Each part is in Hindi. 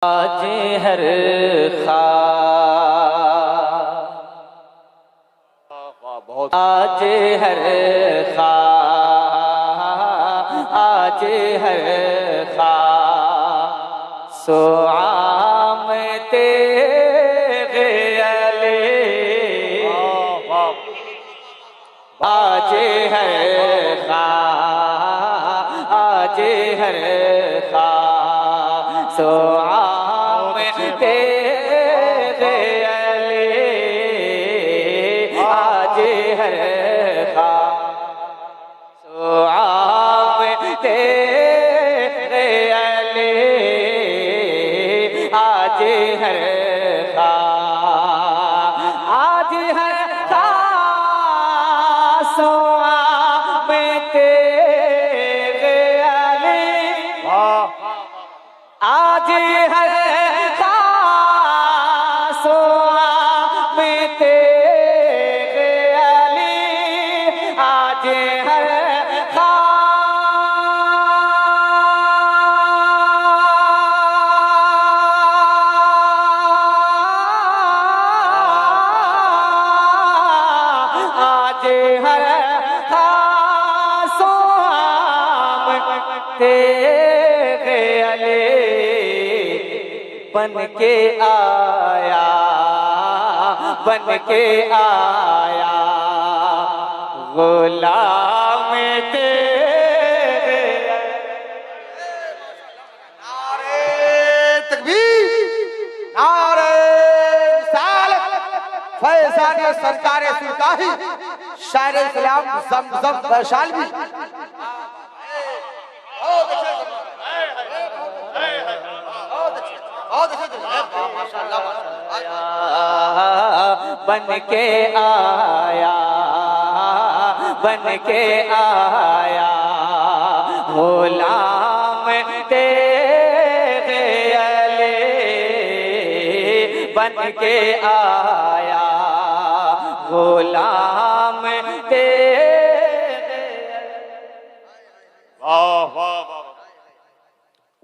आज हर खा आज हर खा आज हर खा सो आम तेरे अले आज हर खा आज हर खा सो आम तेरे अले आज हर खा सो आम तेरे अले आज हर खा आज हर खा सो आम तेरे अले आज हर खासो में तेरे अली आज हर आज हर खासो में तेरे अली बन के आया गुलाम तेरे। नारे तकबीर, नारे रिसालत, फैज़ान सरकार सुल्तानी, शायर इस्लाम ज़मज़म वैशाली। बन के आया गुलाम तेरे अले बन के आया गुलाम तेरे। वाह वाह वाह,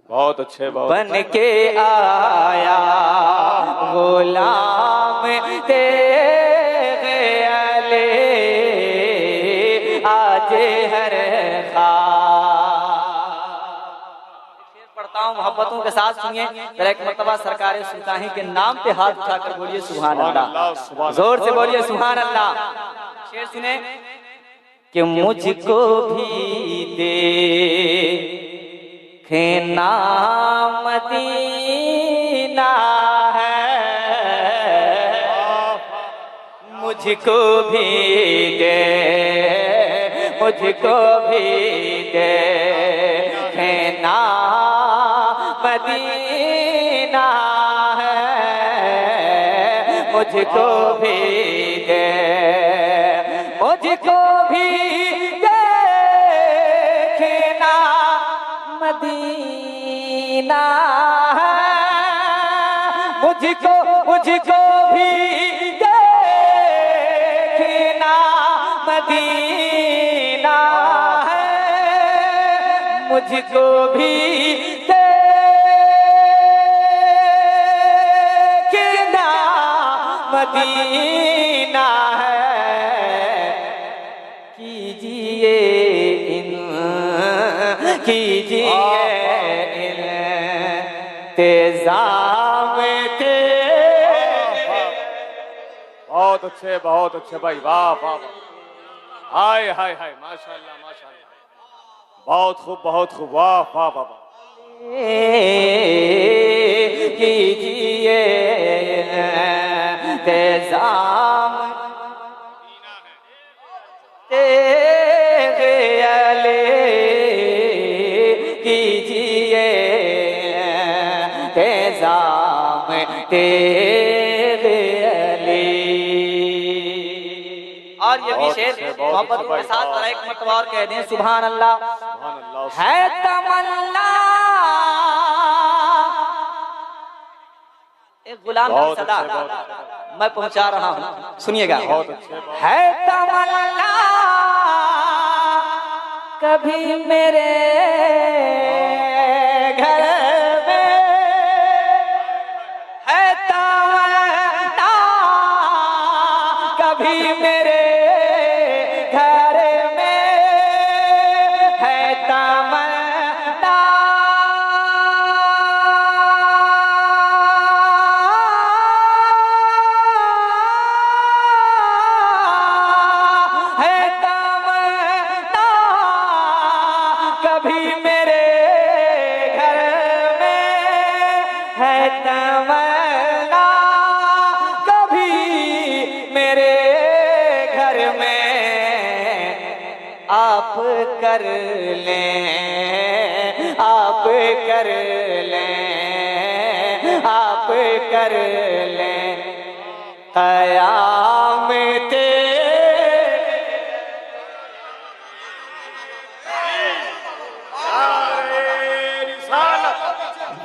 बहुत अच्छे, बहुत बन के आया गुलाम तेरे अले आज हर खा। शेर पढ़ता हूँ, मोहब्बतों के साथ सुनिए जरा एक मर्तबा सरकार सुल्तानी के नाम पे हाथ उठाकर बोलिए सुभान अल्लाह, जोर से बोलिए सुभान अल्लाह। शेर सुने कि मुझको भी दे खेना मदीना है मुझको भी दे खेना मदीना है मुझको भी दे खेना मदीना है मुझको भी देखना मदीना है मुझको भी देखना मदीना है। कीजिए इंतेज़ाम बहुत अच्छे भाई, वाह वाह, हाय हाय हाय, माशाल्लाह माशाल्लाह, बहुत खूब, वाह वाह वाह। कीजिए इंतेज़ाम तेरे अले कीजिए इंतेज़ाम तेरे अले। और ये भी शेर मोहब्बत के साथ जरा एक मर्तबा और कह दें सुभान अल्लाह। है तमन्ना एक गुलाम की सदा मैं पहुंचा रहा हूं, सुनिएगा। है तमन्ना कभी मेरे घर में कभी मेरे घर में है तमन्ना, है तमन्ना, कभी मेरे घर में है तमन्ना, कभी मेरे घर में आप कर लें, आप कर लें, आप कर लें क़यामत।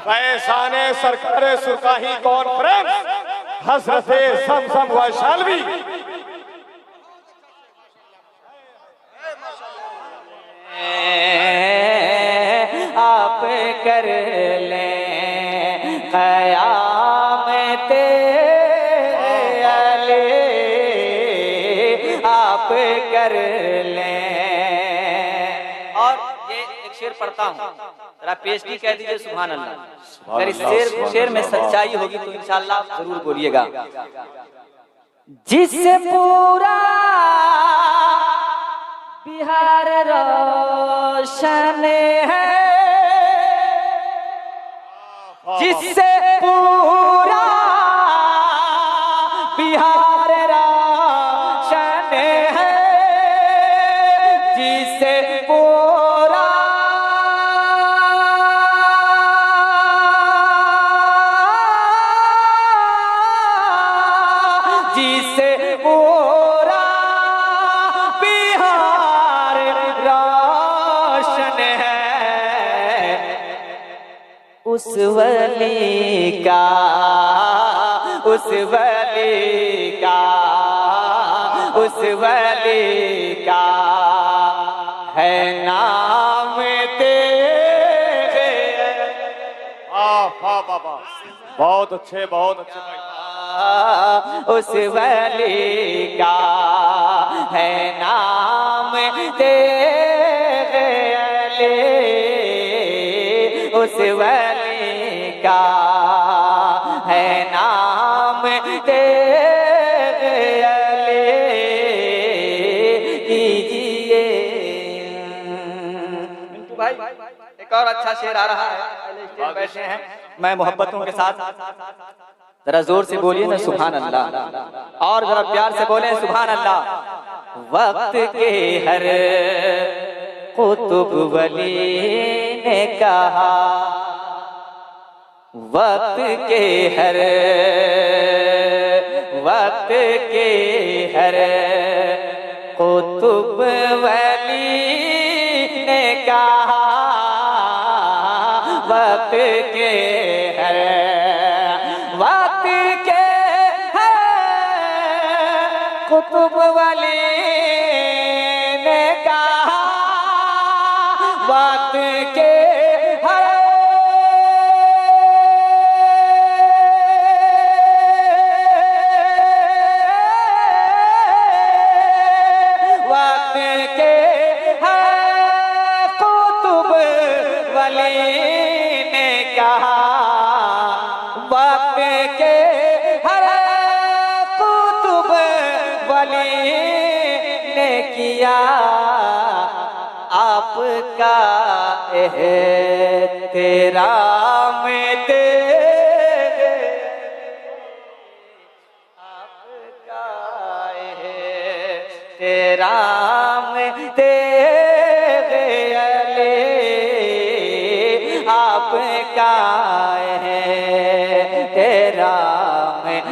फैज़ाने सरकार सुरकाही कॉन्फ्रेंस हजरत समसम वैशालवी आप कर लें क़यामत अली, आप कर लें। और ये एक शेर पढ़ता हूँ, जरा पेशगी कह दीजिए सुभान अल्लाह। अगर इस शेर में सच्चाई होगी तो इंशाअल्लाह आप जरूर बोलिएगा। जिससे पूरा बिहार रोशन है, जिससे पूरा बिहार रोशन है, जिससे पूरा जिससे पूरा बिहार रोशन है, उस वली का, उस वली का, उस वली का है नाम तेरे। वाह बाबा, बहुत अच्छे भाई। उस वली का है नाम तेरे अली, उस वली का है नाम तेरे अली। कीजिए मिंटू भाई, एक और अच्छा शेर आ रहा है, स्टेज बैठे हैं, मैं मोहब्बतों के साथ, जरा जोर से बोलिए ना सुभान अल्लाह, और जरा प्यार से बोले सुभान अल्लाह। वक्त के हर कुतुब वली ने कहा, वक्त के हर, वक्त के हर कुतुब वली ने कहा, वक्त के हर, वक्त के है कुतुब वली ने कहा, वक्त के है वक्त के है कुतुब वली ने कहा, वक्त के हर कुतुब वली ने किया आपका एहतराम तेरे, आपका एहतराम तेरे अली, आपका है तेरा में